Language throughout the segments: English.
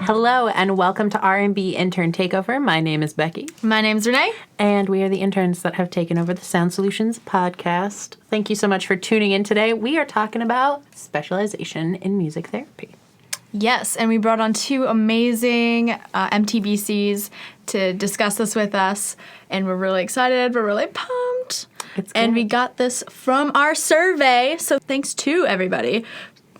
Hello and welcome to R&B Intern Takeover. My name is Becky. My name's Renee. And we are the interns that have taken over the Sound Solutions podcast. Thank you so much for tuning in today. We are talking about specialization in music therapy. Yes, and we brought on two amazing MTBCs to discuss this with us, and we're really excited. We're really pumped. And we got this from our survey, so thanks to everybody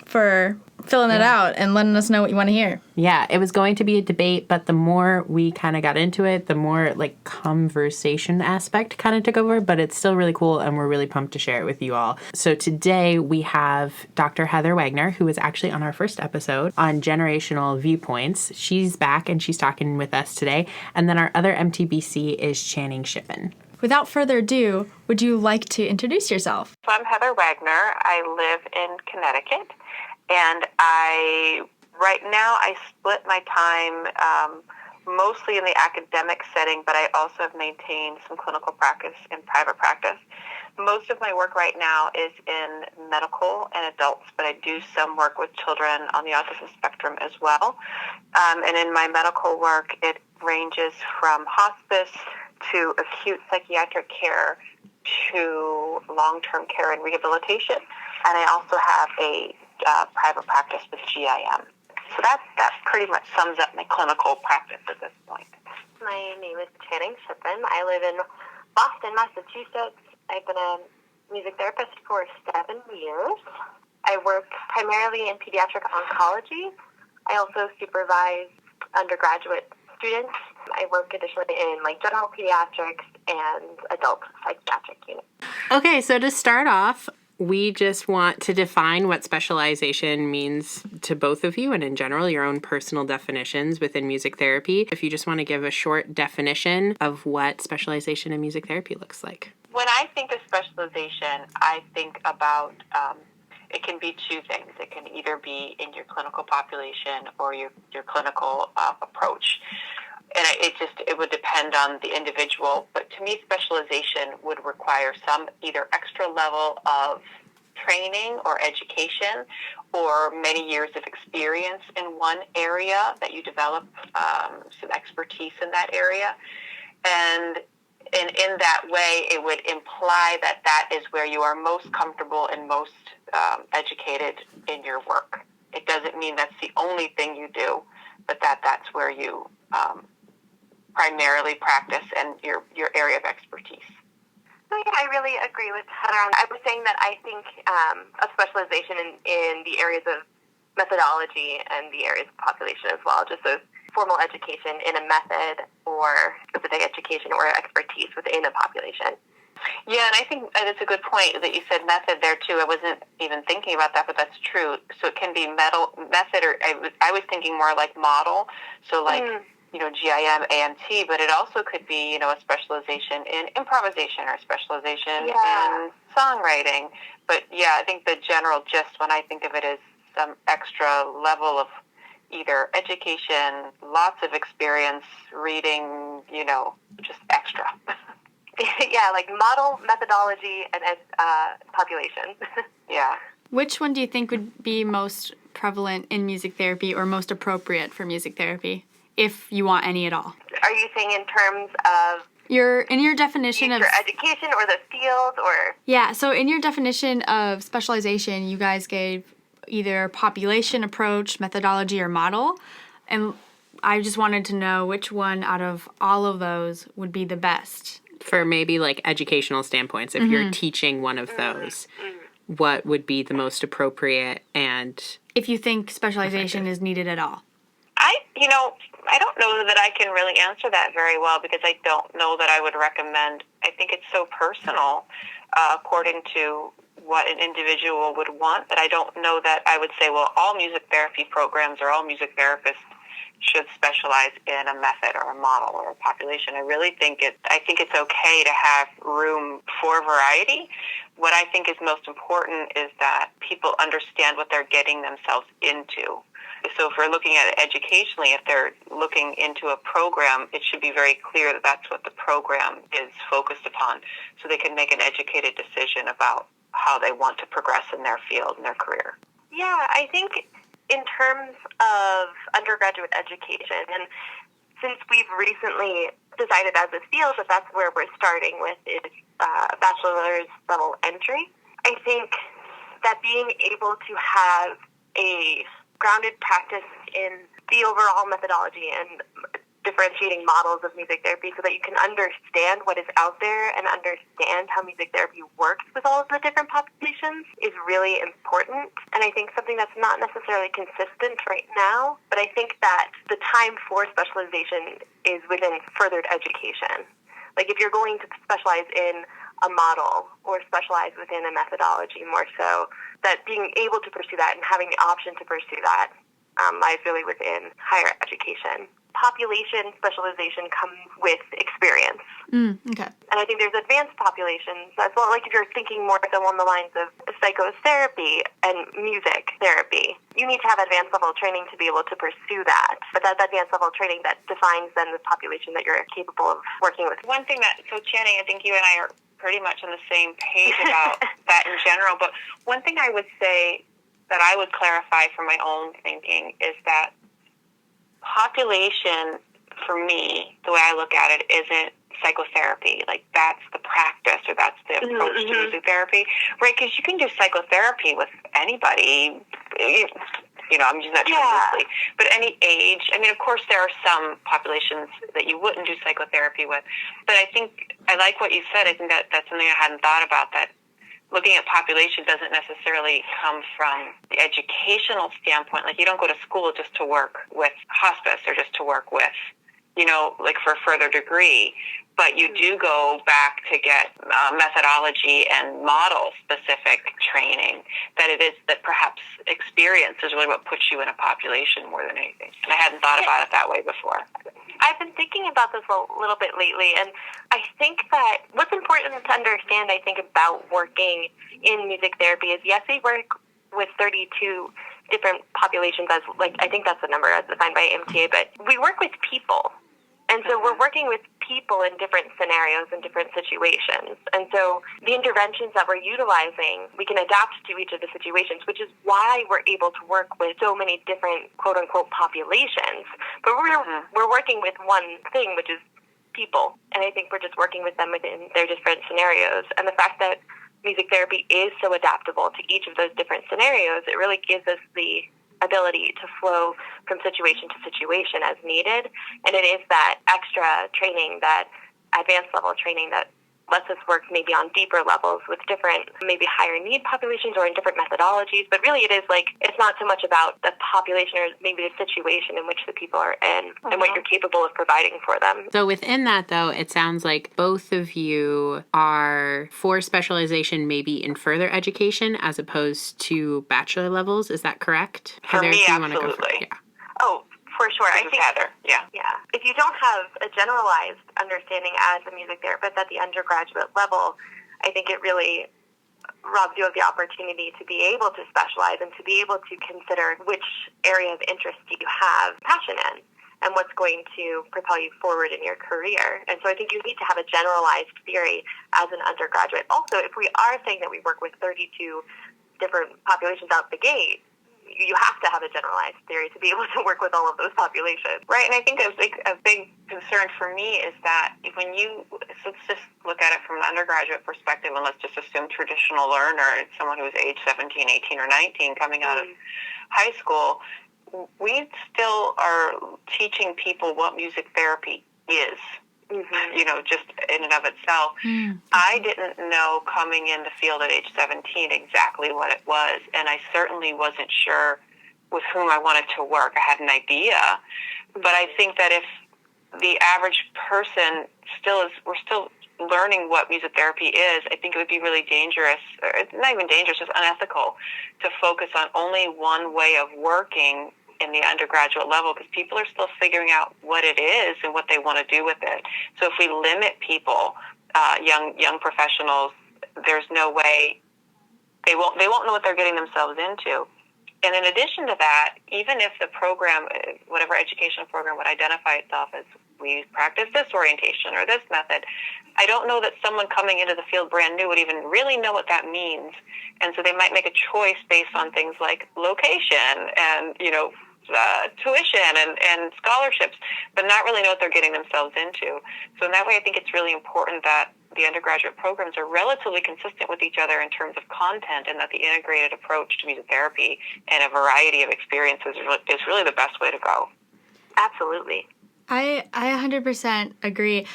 for filling it out and letting us know what you want to hear. Yeah, it was going to be a debate, but the more we kind of got into it, the more conversation aspect kind of took over, but it's still really cool and we're really pumped to share it with you all. So today we have Dr. Heather Wagner, who was actually on our first episode on generational viewpoints. She's back and she's talking with us today. And then our other MTBC is Channing Chippen. Without further ado, would you like to introduce yourself? So I'm Heather Wagner. I live in Connecticut, and right now I split my time mostly in the academic setting, but I also have maintained some clinical practice in private practice. Most of my work right now is in medical and adults, but I do some work with children on the autism spectrum as well. And in my medical work, it ranges from hospice to acute psychiatric care to long-term care and rehabilitation. And I also have a private practice with GIM. So that pretty much sums up my clinical practice at this point. My name is Channing Chippen. I live in Boston, Massachusetts. I've been a music therapist for 7 years. I work primarily in pediatric oncology. I also supervise undergraduate students. I work additionally in general pediatrics and adult psychiatric units. Okay, so to start off, we just want to define what specialization means to both of you and in general, your own personal definitions within music therapy. If you just want to give a short definition of what specialization in music therapy looks like. When I think of specialization, I think about it can be two things. It can either be in your clinical population or your clinical approach. And it would depend on the individual. But to me, specialization would require some either extra level of training or education or many years of experience in one area that you develop some expertise in that area. And in that way, it would imply that is where you are most comfortable and most educated in your work. It doesn't mean that's the only thing you do, but that's where you primarily practice and your area of expertise. So yeah, I really agree with Heather. I was saying that I think of specialization in the areas of methodology and the areas of population as well, just as formal education in a method or specific education or expertise within a population. Yeah, and I think that's a good point that you said method there too. I wasn't even thinking about that, but that's true. So it can be method, or I was thinking more like model. So GIM, AMT, but it also could be, a specialization in improvisation or specialization in songwriting. But yeah, I think the general gist when I think of it is some extra level of either education, lots of experience, reading, just extra. Yeah, model, methodology, and population. Yeah. Which one do you think would be most prevalent in music therapy or most appropriate for music therapy, if you want any at all? Are you saying in terms of your definition of education or the field or? Yeah, so in your definition of specialization, you guys gave either population approach, methodology, or model, and I just wanted to know which one out of all of those would be the best. For maybe educational standpoints, if you're teaching one of those, what would be the most appropriate, and if you think specialization is needed at all? I don't know that I can really answer that very well because I don't know that I would recommend. I think it's so personal according to what an individual would want that I don't know that I would say, well, all music therapy programs or all music therapists should specialize in a method or a model or a population. I really think it's okay to have room for variety. What I think is most important is that people understand what they're getting themselves into. So if we're looking at it educationally, if they're looking into a program, it should be very clear that that's what the program is focused upon so they can make an educated decision about how they want to progress in their field and their career. Yeah, I think in terms of undergraduate education, and since we've recently decided as a field that that's where we're starting with is bachelor's level entry, I think that being able to have a grounded practice in the overall methodology and differentiating models of music therapy so that you can understand what is out there and understand how music therapy works with all of the different populations is really important. And I think something that's not necessarily consistent right now, but I think that the time for specialization is within furthered education. Like if you're going to specialize in a model or specialize within a methodology more so, that being able to pursue that and having the option to pursue that lies really within higher education. Population specialization comes with experience. Okay. And I think there's advanced populations as well, like if you're thinking more so on the lines of psychotherapy and music therapy. You need to have advanced level training to be able to pursue that. But that's advanced level training that defines then the population that you're capable of working with. One thing so Channing, I think you and I are pretty much on the same page about that in general, but one thing I would say that I would clarify from my own thinking is that population, for me, the way I look at it, isn't psychotherapy. Like, that's the practice or that's the approach to music therapy, right? Because you can do psychotherapy with anybody, I'm using that term loosely, but any age. I mean, of course, there are some populations that you wouldn't do psychotherapy with, but I think I like what you said. I think that's something I hadn't thought about, that looking at population doesn't necessarily come from the educational standpoint. Like, you don't go to school just to work with hospice or just to work with, like for a further degree, but you do go back to get methodology and model-specific training, that it is that perhaps experience is really what puts you in a population more than anything. And I hadn't thought about it that way before. I've been thinking about this a little bit lately, and I think that what's important to understand, I think, about working in music therapy is, yes, we work with 32 different populations, as I think that's the number as defined by MTA, but we work with people. And so we're working with people in different scenarios and different situations. And so the interventions that we're utilizing, we can adapt to each of the situations, which is why we're able to work with so many different quote-unquote populations. But we're working with one thing, which is people. And I think we're just working with them within their different scenarios. And the fact that music therapy is so adaptable to each of those different scenarios, it really gives us the ability to flow from situation to situation as needed. And it is that extra training, that advanced level training that lets us work maybe on deeper levels with different, maybe higher need populations or in different methodologies. But really it is it's not so much about the population or maybe the situation in which the people are in and what you're capable of providing for them. So within that, though, it sounds like both of you are for specialization maybe in further education as opposed to bachelor levels. Is that correct? For Heather, me, do you want to go absolutely. first? Yeah. Oh, for sure. I think Heather, yeah. If you don't have a generalized understanding as a music therapist at the undergraduate level, I think it really robs you of the opportunity to be able to specialize and to be able to consider which area of interest you have passion in and what's going to propel you forward in your career. And so I think you need to have a generalized theory as an undergraduate. Also, if we are saying that we work with 32 different populations out the gate, you have to have a generalized theory to be able to work with all of those populations. Right, and I think a big concern for me is that when let's just look at it from an undergraduate perspective, and let's just assume traditional learner, someone who's age 17, 18, or 19 coming out of high school, we still are teaching people what music therapy is. Just in and of itself. I didn't know coming in the field at age 17 exactly what it was, and I certainly wasn't sure with whom I wanted to work. I had an idea, but I think that if the average person we're still learning what music therapy is, I think it would be really dangerous, or not even dangerous, just unethical, to focus on only one way of working in the undergraduate level, because people are still figuring out what it is and what they want to do with it. So if we limit people, young professionals, there's no way they won't know what they're getting themselves into. And in addition to that, even if the program, whatever educational program would identify itself as we practice this orientation or this method. I don't know that someone coming into the field brand new would even really know what that means. And so they might make a choice based on things like location and, tuition and scholarships, but not really know what they're getting themselves into. So in that way, I think it's really important that the undergraduate programs are relatively consistent with each other in terms of content, and that the integrated approach to music therapy and a variety of experiences is really the best way to go. Absolutely. I 100% agree.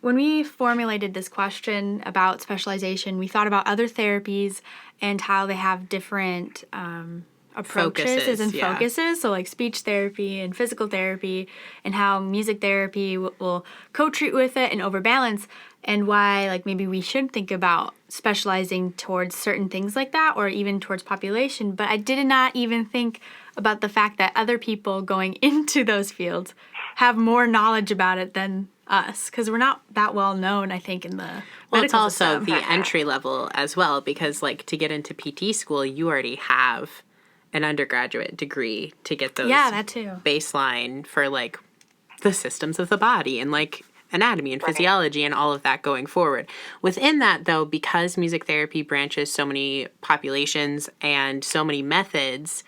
When we formulated this question about specialization, we thought about other therapies and how they have different approaches and focuses. So like speech therapy and physical therapy, and how music therapy will co-treat with it and overbalance, and why like maybe we should think about specializing towards certain things like that, or even towards population. But I did not even think about the fact that other people going into those fields have more knowledge about it than us, because we're not that well known, I think, in the well, it's also system. the entry level as well, because like to get into PT school, you already have an undergraduate degree to get those that too. baseline for like the systems of the body and like anatomy and physiology and all of that going forward. Within that, though, because music therapy branches so many populations and so many methods,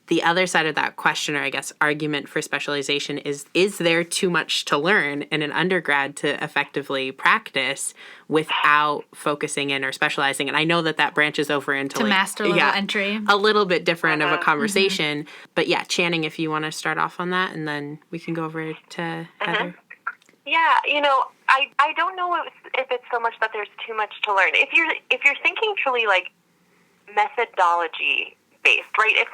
the other side of that question, or I guess argument for specialization, is there too much to learn in an undergrad to effectively practice without focusing in or specializing? And I know that branches over into master level entry. A little bit different of a conversation. Mm-hmm. But yeah, Channing, if you want to start off on that, and then we can go over to Heather. Yeah, I don't know if it's so much that there's too much to learn. If you're thinking truly like methodology based, right? If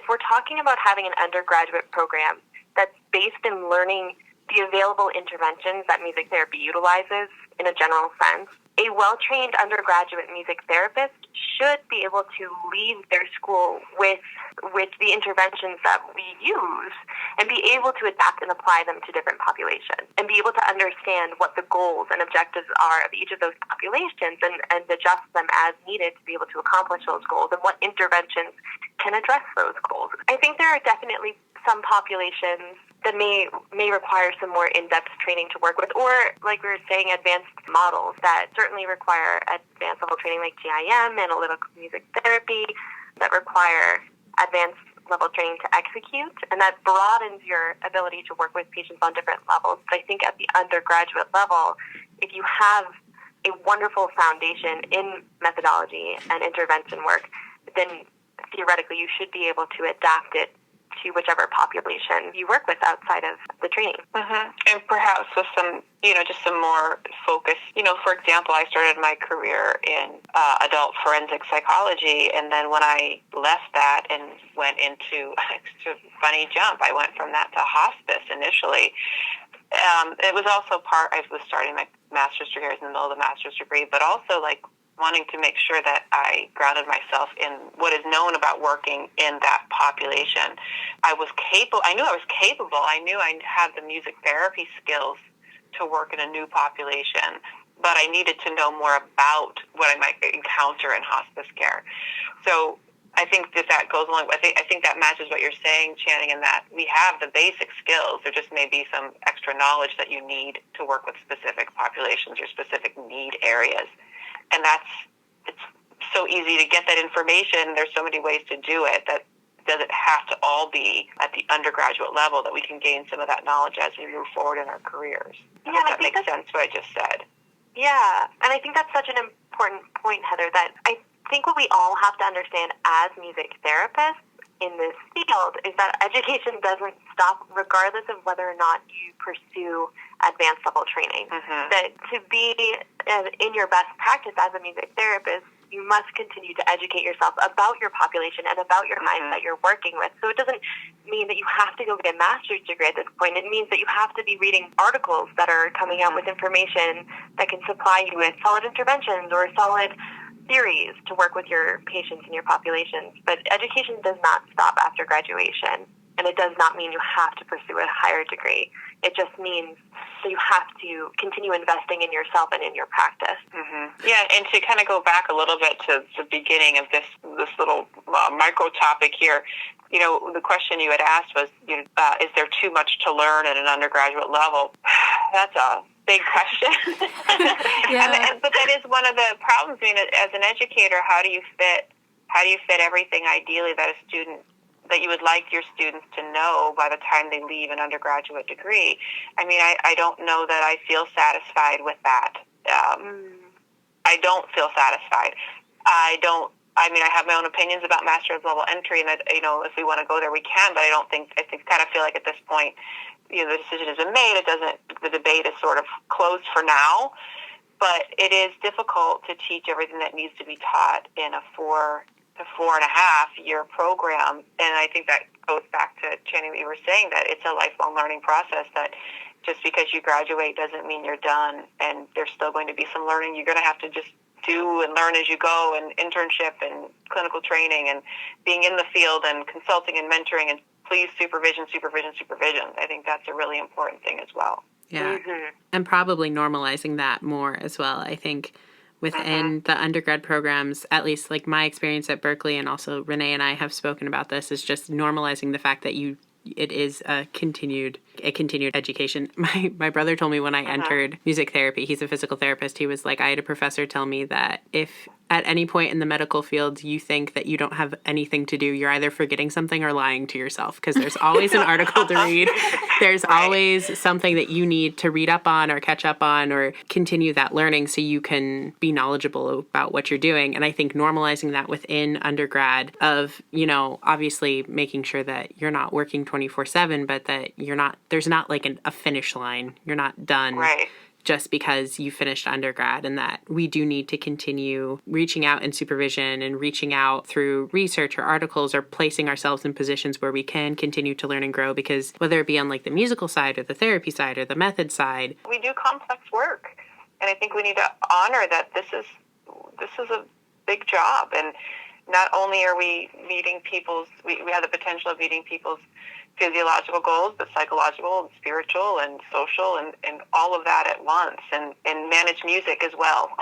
we're talking about having an undergraduate program that's based in learning the available interventions that music therapy utilizes in a general sense, a well-trained undergraduate music therapist should be able to leave their school with the interventions that we use and be able to adapt and apply them to different populations and be able to understand what the goals and objectives are of each of those populations and adjust them as needed to be able to accomplish those goals and what interventions can address those goals. I think there are definitely some populations that may require some more in-depth training to work with, or like we were saying, advanced models that certainly require advanced level training like GIM, analytical music therapy, that require advanced level training to execute, and that broadens your ability to work with patients on different levels. But I think at the undergraduate level, if you have a wonderful foundation in methodology and intervention work, then theoretically you should be able to adapt it to whichever population you work with outside of the training. Mm-hmm. And perhaps with some, just some more focus. For example, I started my career in adult forensic psychology, and then when I left that and went into, it's a funny jump, I went from that to hospice initially. It was also I was starting my master's degree, I was in the middle of the master's degree, but also like wanting to make sure that I grounded myself in what is known about working in that population. I knew I was capable. I knew I had the music therapy skills to work in a new population, but I needed to know more about what I might encounter in hospice care. So I think that goes along. I think that matches what you're saying, Channing, in that we have the basic skills. There just may be some extra knowledge that you need to work with specific populations or specific need areas. And it's so easy to get that information. There's so many ways to do it that doesn't have to all be at the undergraduate level, that we can gain some of that knowledge as we move forward in our careers. Yeah, I think that makes sense what I just said. Yeah, and I think that's such an important point, Heather, that I think what we all have to understand as music therapists in this field is that education doesn't stop regardless of whether or not you pursue advanced level training. Mm-hmm. That to be in your best practice as a music therapist, you must continue to educate yourself about your population and about your clients that you're working with. So it doesn't mean that you have to go get a master's degree at this point. It means that you have to be reading articles that are coming out with information that can supply you with solid interventions or solid theories to work with your patients and your populations. But education does not stop after graduation, and it does not mean you have to pursue a higher degree. It just means that you have to continue investing in yourself and in your practice. Mm-hmm. Yeah, and to kind of go back a little bit to the beginning of this little micro topic here, the question you had asked was, is there too much to learn at an undergraduate level? That's a big question. Yeah. But that is one of the problems. I mean, as an educator, how do you fit everything ideally that you would like your students to know by the time they leave an undergraduate degree? I mean, I don't know that I feel satisfied with that. I don't feel satisfied. I have my own opinions about master's level entry, and if we want to go there, we can. But I kind of feel like at this point, the decision has been made. The debate is sort of closed for now. But it is difficult to teach everything that needs to be taught in a 4 to 4.5 year program. And I think that goes back to Channing, what you were saying, that it's a lifelong learning process, that just because you graduate doesn't mean you're done. And there's still going to be some learning. You're going to have to just do and learn as you go, and internship and clinical training and being in the field and consulting and mentoring, and please supervision. I think that's a really important thing as well. Yeah. And probably normalizing that more as well. I think within the undergrad programs, at least like my experience at Berkeley, and also Renee and I have spoken about this, is just normalizing the fact that it is a continued education. My brother told me when I entered music therapy, he's a physical therapist, he was like, I had a professor tell me that if at any point in the medical field you think that you don't have anything to do, you're either forgetting something or lying to yourself, because there's always an article to read. There's always something that you need to read up on or catch up on or continue that learning so you can be knowledgeable about what you're doing. And I think normalizing that within undergrad of, obviously making sure that you're not working 24/7, but that there's not like a finish line. You're not done just because you finished undergrad, and that we do need to continue reaching out in supervision and reaching out through research or articles or placing ourselves in positions where we can continue to learn and grow, because whether it be on like the musical side or the therapy side or the method side, we do complex work. And I think we need to honor that this is a big job. And not only are we meeting we have the potential of meeting people's physiological goals, but psychological and spiritual and social and all of that at once, and manage music as well.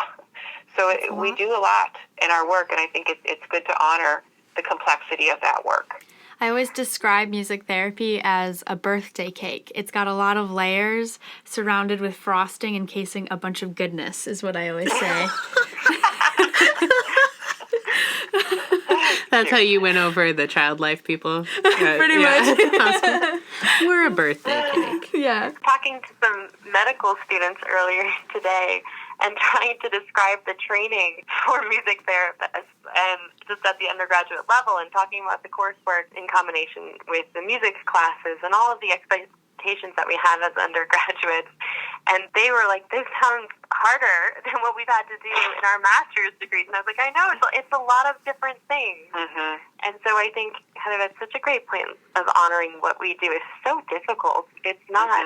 So we do a lot in our work, and I think it's good to honor the complexity of that work. I always describe music therapy as a birthday cake. It's got a lot of layers surrounded with frosting encasing a bunch of goodness, is what I always say. That's how you win over the child life people? Pretty much. Awesome. We're a birthday cake. Yeah. Talking to some medical students earlier today and trying to describe the training for music therapists, and just at the undergraduate level, and talking about the coursework in combination with the music classes and all of the expectations that we have as undergraduates. And they were like, this sounds harder than what we've had to do in our master's degrees. And I was like, I know, it's a lot of different things. And so I think kind of it's such a great point of honoring what we do is so difficult. It's not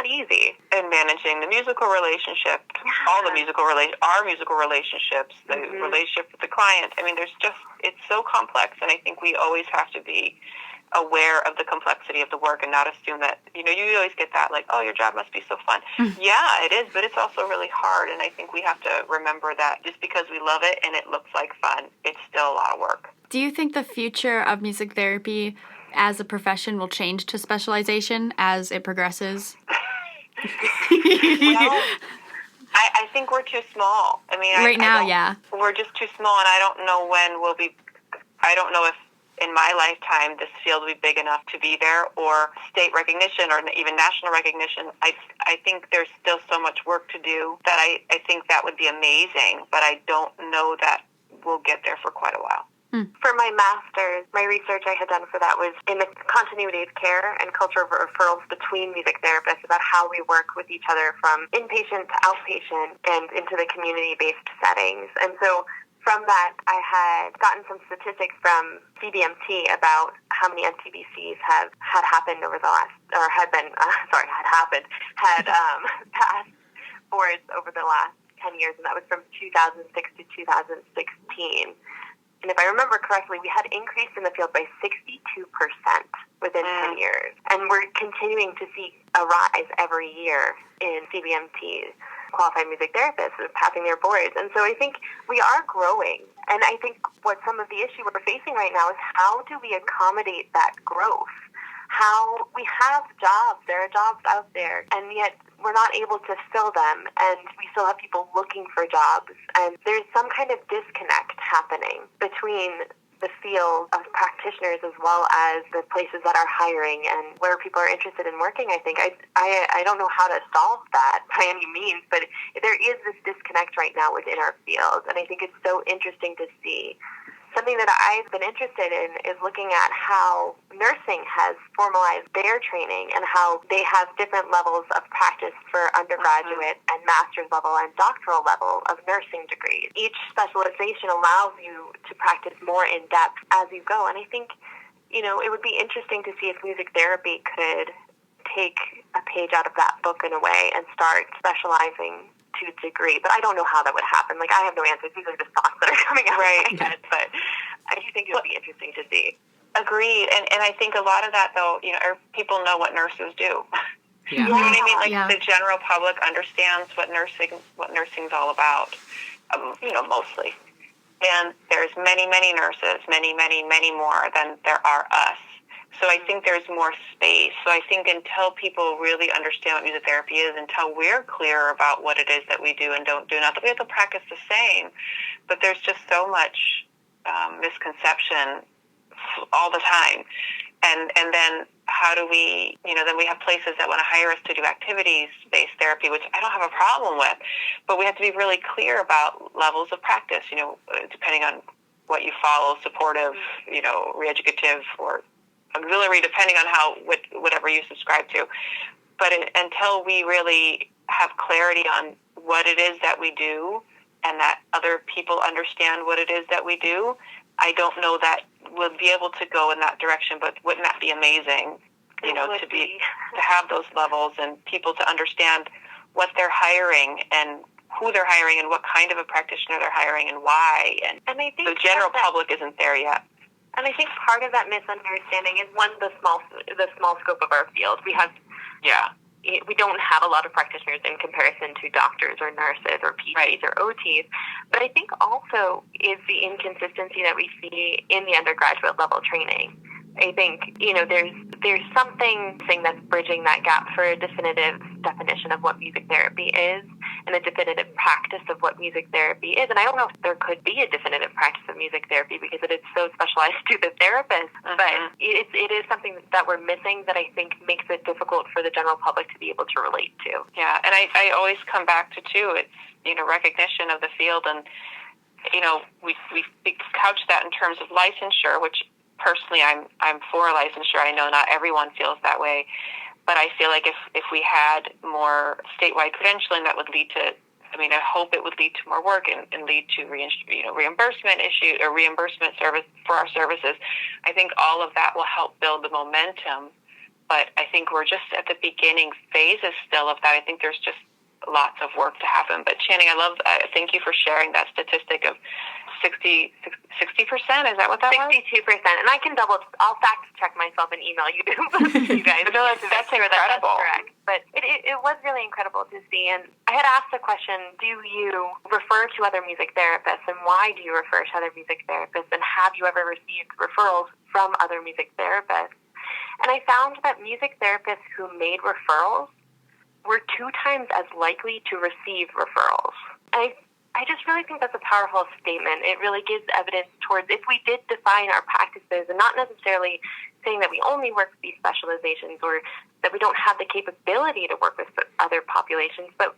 easy. And managing the musical relationship, all the our musical relationships, the relationship with the client. I mean, it's so complex, and I think we always have to be aware of the complexity of the work and not assume that, you always get that, like, oh, your job must be so fun. Yeah, it is, but it's also really hard, and I think we have to remember that just because we love it and it looks like fun, it's still a lot of work. Do you think the future of music therapy as a profession will change to specialization as it progresses? Well, I think we're too small. I mean, we're just too small, and I don't know if in my lifetime this field will be big enough to be there, or state recognition, or even national recognition. I think there's still so much work to do that I think that would be amazing, but I don't know that we'll get there for quite a while. For my master's, my research I had done for that was in the continuity of care and culture of referrals between music therapists, about how we work with each other from inpatient to outpatient and into the community-based settings. And so from that, I had gotten some statistics from CBMT about how many MTBCs had happened over the last, or had passed boards over the last 10 years, and that was from 2006 to 2016. And if I remember correctly, we had increased in the field by 62% within 10 years. And we're continuing to see a rise every year in CBMT, qualified music therapists, passing their boards. And so I think we are growing. And I think what some of the issue we're facing right now is how do we accommodate that growth? How we have jobs, there are jobs out there, and yet we're not able to fill them, and we still have people looking for jobs. And there's some kind of disconnect happening between the field of practitioners as well as the places that are hiring and where people are interested in working. I think I don't know how to solve that by any means, but there is this disconnect right now within our field, and I think it's so interesting to see. Something that I've been interested in is looking at how nursing has formalized their training and how they have different levels of practice for undergraduate and master's level and doctoral level of nursing degrees. Each specialization allows you to practice more in depth as you go. And I think, it would be interesting to see if music therapy could take a page out of that book in a way and start specializing to a degree, but I don't know how that would happen. Like, I have no answers. These are just thoughts that are coming out of my head, but I do think it would be interesting to see. Agreed. And I think a lot of that, though, people know what nurses do. Yeah. You know what I mean? Like, Yeah. the general public understands what nursing's all about, mostly. And there's many, many nurses, many, many, many more than there are us. So I think there's more space. So I think until people really understand what music therapy is, until we're clear about what it is that we do and don't do, not that we have to practice the same, but there's just so much misconception all the time. And then how do we, then we have places that want to hire us to do activities-based therapy, which I don't have a problem with, but we have to be really clear about levels of practice, depending on what you follow, supportive, re-educative, or auxiliary, depending on whatever you subscribe to. But until we really have clarity on what it is that we do and that other people understand what it is that we do, I don't know that we'll be able to go in that direction. But wouldn't that be amazing, to have those levels and people to understand what they're hiring and who they're hiring and what kind of a practitioner they're hiring and why. And I think the general public isn't there yet. And I think part of that misunderstanding is, one, the small scope of our field. We don't have a lot of practitioners in comparison to doctors or nurses or Ph.Ds or OTs. But I think also is the inconsistency that we see in the undergraduate level training. I think, there's something that's bridging that gap for a definitive definition of what music therapy is and a definitive practice of what music therapy is. And I don't know if there could be a definitive practice of music therapy because it is so specialized to the therapist. But it is something that we're missing that I think makes it difficult for the general public to be able to relate to. Yeah, and I always come back to, too, it's, recognition of the field. And, we couch that in terms of licensure, which personally, I'm for licensure. I know not everyone feels that way, but I feel like if we had more statewide credentialing, that would lead to, I hope it would lead to more work and lead to reimbursement issue or reimbursement service for our services. I think all of that will help build the momentum, but I think we're just at the beginning phases still of that. I think there's just lots of work to happen. But Channing, thank you for sharing that statistic of 60%. Is that what that 62%. was? And I'll fact check myself and email you guys. No, that's incredible. That's correct. But it was really incredible to see. And I had asked the question, do you refer to other music therapists, and why do you refer to other music therapists? And have you ever received referrals from other music therapists? And I found that music therapists who made referrals were 2 times as likely to receive referrals. I just really think that's a powerful statement. It really gives evidence towards, if we did define our practices, and not necessarily saying that we only work with these specializations or that we don't have the capability to work with other populations, but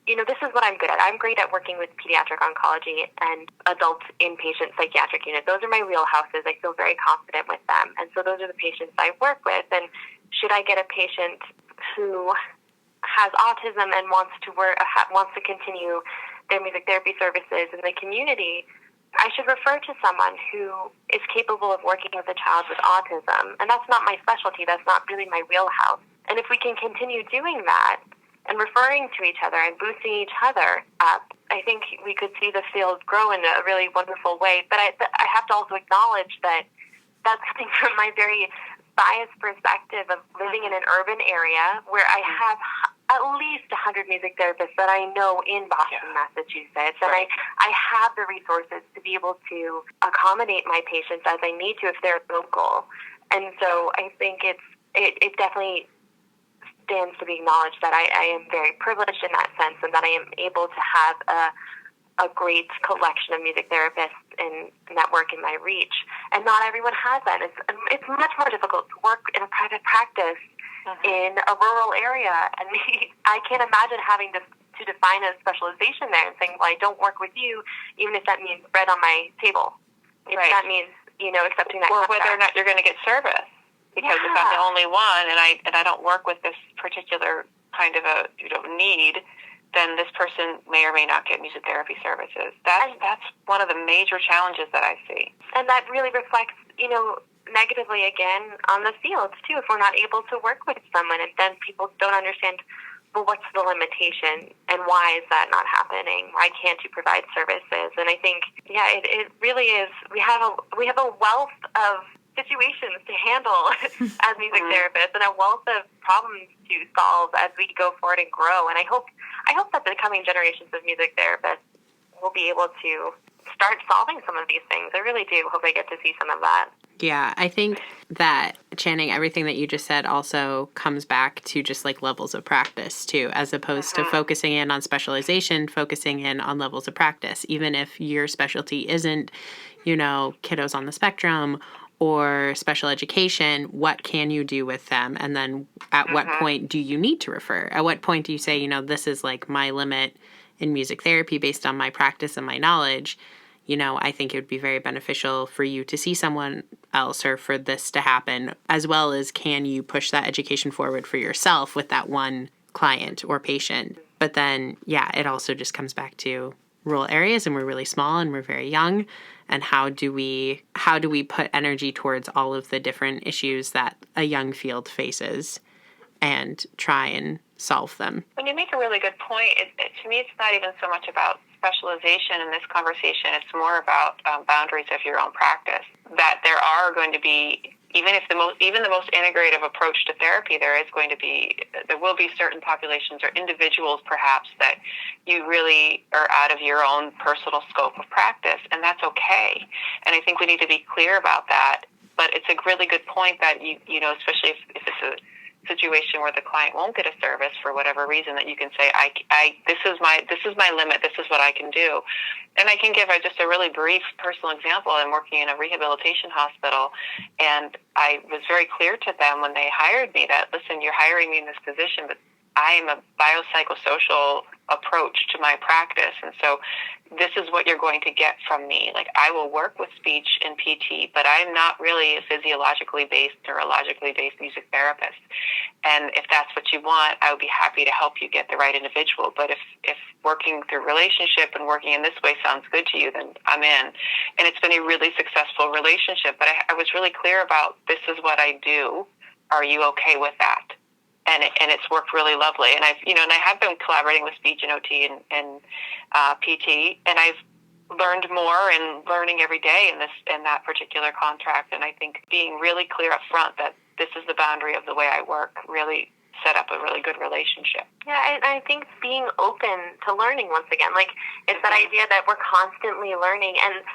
this is what I'm good at. I'm great at working with pediatric oncology and adult inpatient psychiatric units. Those are my wheelhouses. I feel very confident with them. And so those are the patients I work with. And should I get a patient who has autism and wants to continue their music therapy services in the community, I should refer to someone who is capable of working with a child with autism. And that's not my specialty. That's not really my wheelhouse. And if we can continue doing that and referring to each other and boosting each other up, I think we could see the field grow in a really wonderful way. But I have to also acknowledge that that's coming from my very biased perspective of living in an urban area where I have at least 100 music therapists that I know in Boston, Massachusetts, and I have the resources to be able to accommodate my patients as I need to if they're local. And so I think it definitely stands to be acknowledged that I am very privileged in that sense, and that I am able to have a great collection of music therapists and network in my reach. And not everyone has that. It's much more difficult to work in a private practice in a rural area. And I can't imagine having to define a specialization there and saying, well, I don't work with you, even if that means bread on my table. If that means, accepting that or contract. whether or not you're going to get service. Because if I'm the only one and I don't work with this particular kind of a need, then this person may or may not get music therapy services. That's one of the major challenges that I see. And that really reflects, negatively again on the fields too. If we're not able to work with someone, and then people don't understand, well, what's the limitation and why is that not happening? Why can't you provide services? And I think, it really is. We have a wealth of situations to handle as music therapists, and a wealth of problems to solve as we go forward and grow. And I hope that the coming generations of music therapists will be able to start solving some of these things. I really do hope I get to see some of that. Yeah, I think that, Channing, everything that you just said also comes back to just like levels of practice too, as opposed to focusing in on specialization, focusing in on levels of practice. Even if your specialty isn't, kiddos on the spectrum or special education, what can you do with them? And then at what point do you need to refer? At what point do you say, this is like my limit in music therapy based on my practice and my knowledge? I think it would be very beneficial for you to see someone else or for this to happen, as well as can you push that education forward for yourself with that one client or patient. But then, it also just comes back to rural areas, and we're really small and we're very young. And how do we put energy towards all of the different issues that a young field faces and try and solve them? When you make a really good point, to me it's not even so much about specialization in this conversation. It's more about boundaries of your own practice. That there are going to be, even the most integrative approach to therapy, there will be certain populations or individuals perhaps that you really are out of your own personal scope of practice, and that's okay. And I think we need to be clear about that. But it's a really good point that especially if it's a situation where the client won't get a service for whatever reason, that you can say, this is my limit. This is what I can do. And I can give just a really brief personal example. I'm working in a rehabilitation hospital, and I was very clear to them when they hired me that, listen, you're hiring me in this position, but I am a biopsychosocial approach to my practice. And so this is what you're going to get from me. Like, I will work with speech and PT, but I'm not really a physiologically based, neurologically based music therapist. And if that's what you want, I would be happy to help you get the right individual. But if working through relationship and working in this way sounds good to you, then I'm in. And it's been a really successful relationship. But I was really clear about, this is what I do. Are you okay with that? And it's worked really lovely. And I have been collaborating with speech and OT and PT, and I've learned more and learning every day in that particular contract. And I think being really clear up front that this is the boundary of the way I work really set up a really good relationship. Yeah, I think being open to learning once again, like it's that idea that we're constantly learning. And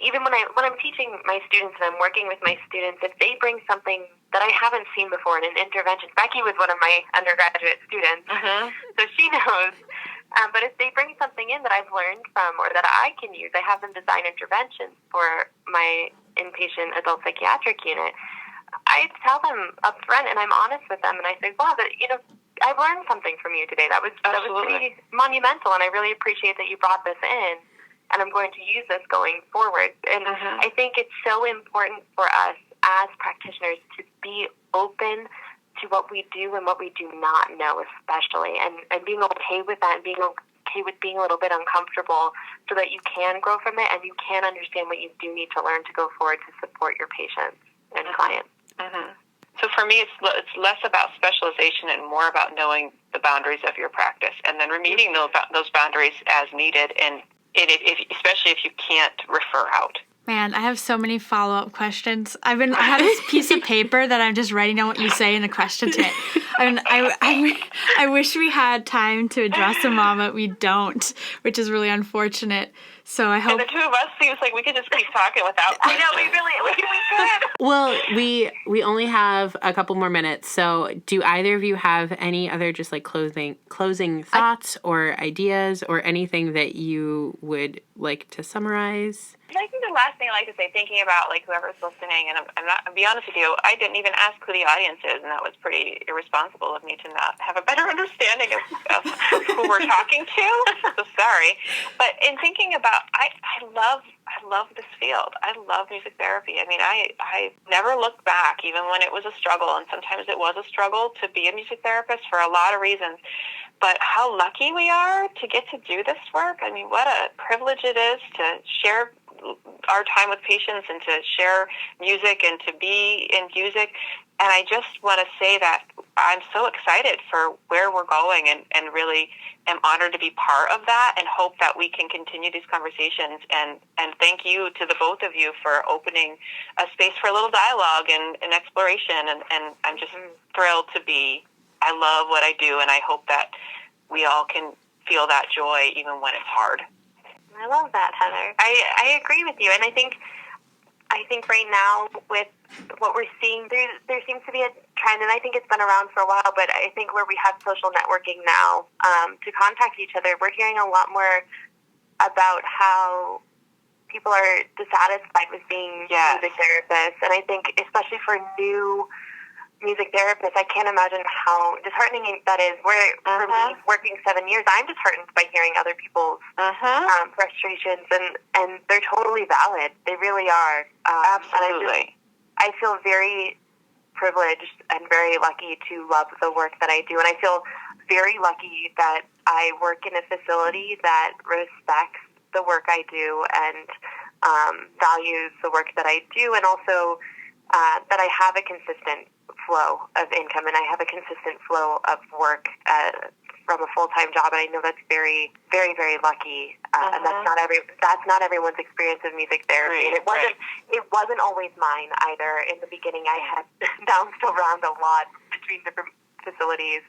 even when I'm teaching my students and I'm working with my students, if they bring something that I haven't seen before in an intervention, Becky was one of my undergraduate students, so she knows. But if they bring something in that I've learned from or that I can use, I have them design interventions for my inpatient adult psychiatric unit. I tell them up front, and I'm honest with them, and I say, wow, I've learned something from you today. That was pretty monumental, and I really appreciate that you brought this in. And I'm going to use this going forward. And I think it's so important for us as practitioners to be open to what we do and what we do not know, especially, and being okay with that, and being okay with being a little bit uncomfortable, so that you can grow from it and you can understand what you do need to learn to go forward to support your patients and clients. So for me, it's less about specialization and more about knowing the boundaries of your practice, and then remedying those boundaries as needed, and especially if you can't refer out. Man, I have so many follow-up questions. I have this piece of paper that I'm just writing down what you say in a question to it. I wish we had time to address them all, but we don't, which is really unfortunate. So I hope. And the two of us seems like we could just keep talking without. I know, we could. Well, we only have a couple more minutes, so do either of you have any other just like closing thoughts or ideas or anything that you would like to summarize? I think the last thing I like to say, thinking about like whoever's listening, and I'll be honest with you, I didn't even ask who the audience is, and that was pretty irresponsible of me to not have a better understanding of who we're talking to. So sorry, but in thinking about, I love this field. I love music therapy. I mean, I never looked back, even when it was a struggle, and sometimes it was a struggle to be a music therapist for a lot of reasons. But how lucky we are to get to do this work. I mean, what a privilege it is to share our time with patients and to share music and to be in music. And I just want to say that I'm so excited for where we're going and really am honored to be part of that and hope that we can continue these conversations. And thank you to the both of you for opening a space for a little dialogue and exploration. And I'm just thrilled to be. I love what I do, and I hope that we all can feel that joy even when it's hard. I love that, Heather. I agree with you, and I think right now with what we're seeing, there seems to be a trend, and I think it's been around for a while, but I think where we have social networking now to contact each other, we're hearing a lot more about how people are dissatisfied with being music therapists, and I think especially for new music therapists, I can't imagine how disheartening that is. For me, working 7 years, I'm disheartened by hearing other people's frustrations, and they're totally valid. They really are. Absolutely. I feel very privileged and very lucky to love the work that I do, and I feel very lucky that I work in a facility that respects the work I do and values the work that I do, and also that I have a consistent flow of income and I have a consistent flow of work from a full-time job, and I know that's very, very, very lucky. And that's not everyone's experience of music therapy. And it wasn't always mine either. In the beginning, I had bounced around a lot between different facilities,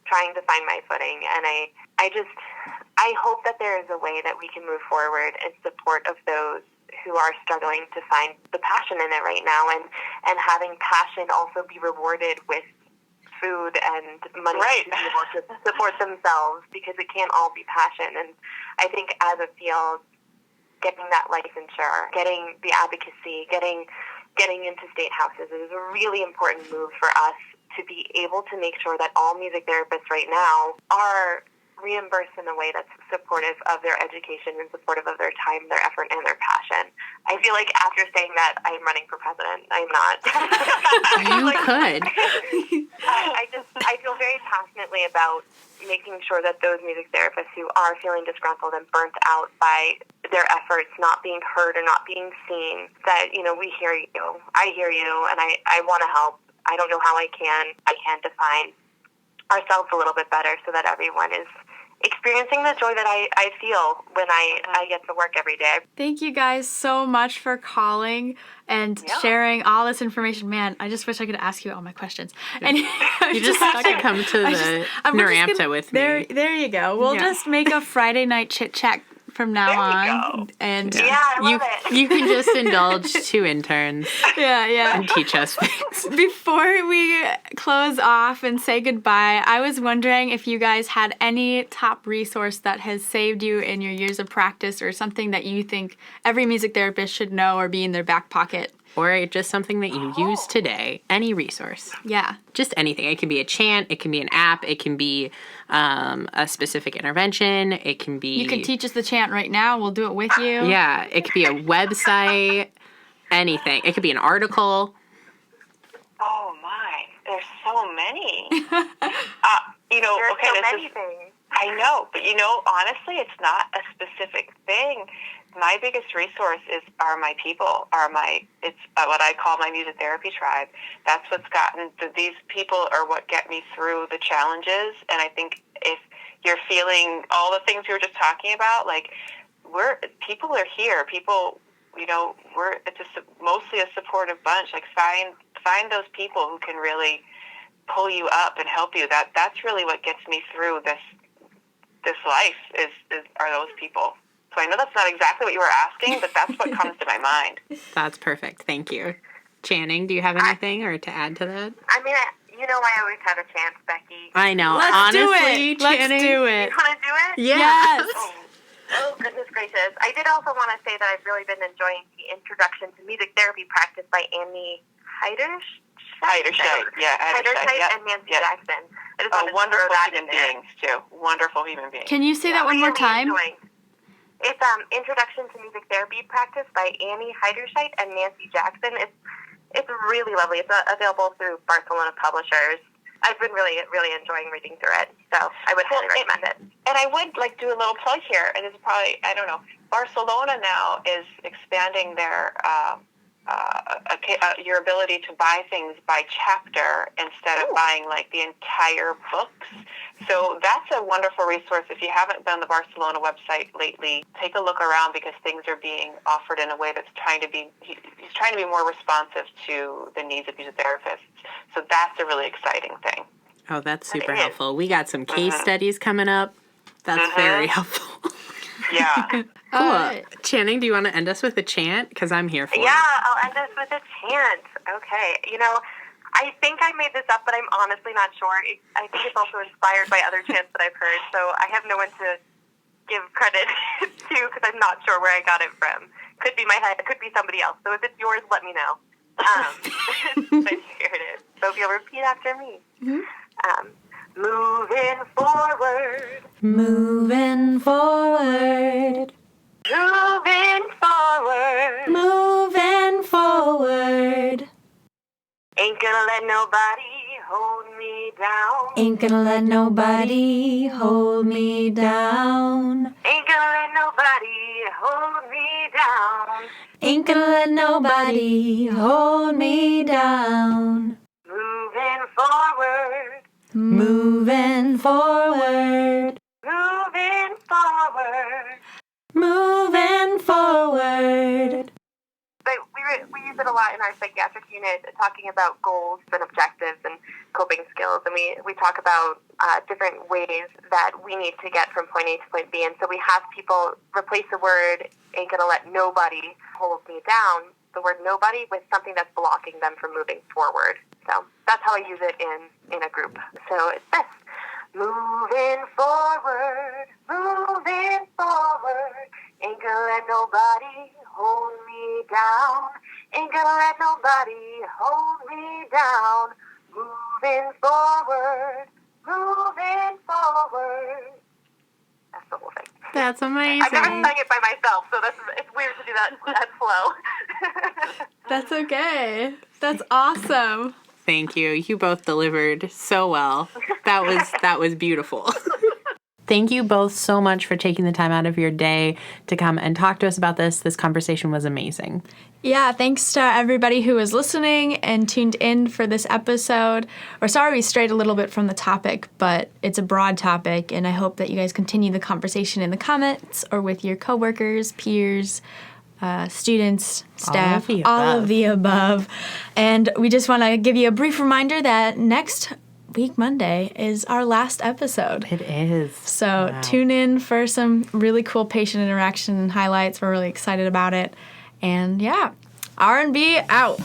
trying to find my footing. And I hope that there is a way that we can move forward in support of those who are struggling to find the passion in it right now, and having passion also be rewarded with food and money to be able to support themselves, because it can't all be passion. And I think as a field, getting that licensure, getting the advocacy, getting into state houses is a really important move for us to be able to make sure that all music therapists right now are reimbursed in a way that's supportive of their education and supportive of their time, their effort, and their passion. I feel like after saying that, I'm running for president. I'm not. You could. I feel very passionately about making sure that those music therapists who are feeling disgruntled and burnt out by their efforts not being heard or not being seen, that, we hear you, I hear you, and I want to help. I don't know how I can define ourselves a little bit better so that everyone is experiencing the joy that I feel when I get to work every day. Thank you guys so much for calling and sharing all this information. Man, I just wish I could ask you all my questions. And you just have to come to the Narrampta with me. There you go. We'll just make a Friday night chit chat from now on. And I love it. You can just indulge two interns. And teach us things. Before we close off and say goodbye, I was wondering if you guys had any top resource that has saved you in your years of practice, or something that you think every music therapist should know or be in their back pocket. Or just something that you use today. Any resource. Yeah. Just anything. It can be a chant. It can be an app. It can be a specific intervention. It can be... You can teach us the chant right now. We'll do it with you. Yeah. It could be a website. Anything. It could be an article. Oh, my. There's so many. There's so many things. I know. But, honestly, it's not a specific thing. My biggest resource are my people, it's what I call my music therapy tribe. That's what's these people are what get me through the challenges. And I think if you're feeling all the things we were just talking about, like people are here. People, it's mostly a supportive bunch. Like find those people who can really pull you up and help you. That's really what gets me through this life are those people. So I know that's not exactly what you were asking, but that's what comes to my mind. That's perfect. Thank you. Channing, do you have anything or to add to that? I mean, I always have a chance, Becky. I know. Let's do Honestly, it. Let's Channing, do You it. want to do it? Yes. Oh, goodness gracious. I did also want to say that I've really been enjoying the Introduction to Music Therapy practice by Annie Heiderscheit. Heiderscheit, And Nancy Jackson. I just wanted to wonderful throw that human in there. beings, too. Wonderful human beings. Can you say that one more Really time? enjoying. It's Introduction to Music Therapy practice by Annie Heiderscheit and Nancy Jackson. It's really lovely. It's available through Barcelona Publishers. I've been really, really enjoying reading through it, so I would highly recommend it. And I would like do a little plug here. And it's probably, I don't know, Barcelona now is expanding their your ability to buy things by chapter instead of buying like the entire books. So that's a wonderful resource. If you haven't been on the Barcelona website lately, take a look around because things are being offered in a way that's he's trying to be more responsive to the needs of music therapists. So that's a really exciting thing. Oh, that's super helpful. We got some case studies coming up. That's very helpful. Yeah. Cool. Right. Channing, do you want to end us with a chant? Because I'm here for it. Yeah, I'll end this with a chant. Okay. I think I made this up, but I'm honestly not sure. I think it's also inspired by other chants that I've heard, so I have no one to give credit to because I'm not sure where I got it from. Could be my head, could be somebody else. So if it's yours, let me know. But here it is. So if you'll repeat after me. Moving forward. Moving forward. Moving forward. Moving forward. Ain't gonna let nobody hold me down. Ain't gonna let nobody hold me down. Ain't gonna let nobody hold me down. Ain't gonna let nobody hold me down. Moving forward. Moving forward. Moving forward. Moving forward. But we use it a lot in our psychiatric unit, talking about goals and objectives and coping skills. And we talk about different ways that we need to get from point A to point B. And so we have people replace the word "ain't gonna let nobody hold me down," the word "nobody," with something that's blocking them from moving forward. So that's how I use it in a group. So it's this. Moving forward, moving forward. Ain't gonna let nobody hold me down. Ain't gonna let nobody hold me down. Moving forward, moving forward. That's the whole thing. That's amazing. I've never sung it by myself, so it's weird to do that flow. That's okay. That's awesome. Thank you. You both delivered so well. That was beautiful. Thank you both so much for taking the time out of your day to come and talk to us about this. This conversation was amazing. Yeah, thanks to everybody who was listening and tuned in for this episode. We're sorry we strayed a little bit from the topic, but it's a broad topic, and I hope that you guys continue the conversation in the comments or with your coworkers, peers, students, staff, all of the above. And we just want to give you a brief reminder that next week, Monday, is our last episode. It is. So tune in for some really cool patient interaction and highlights. We're really excited about it. And yeah, R&B out.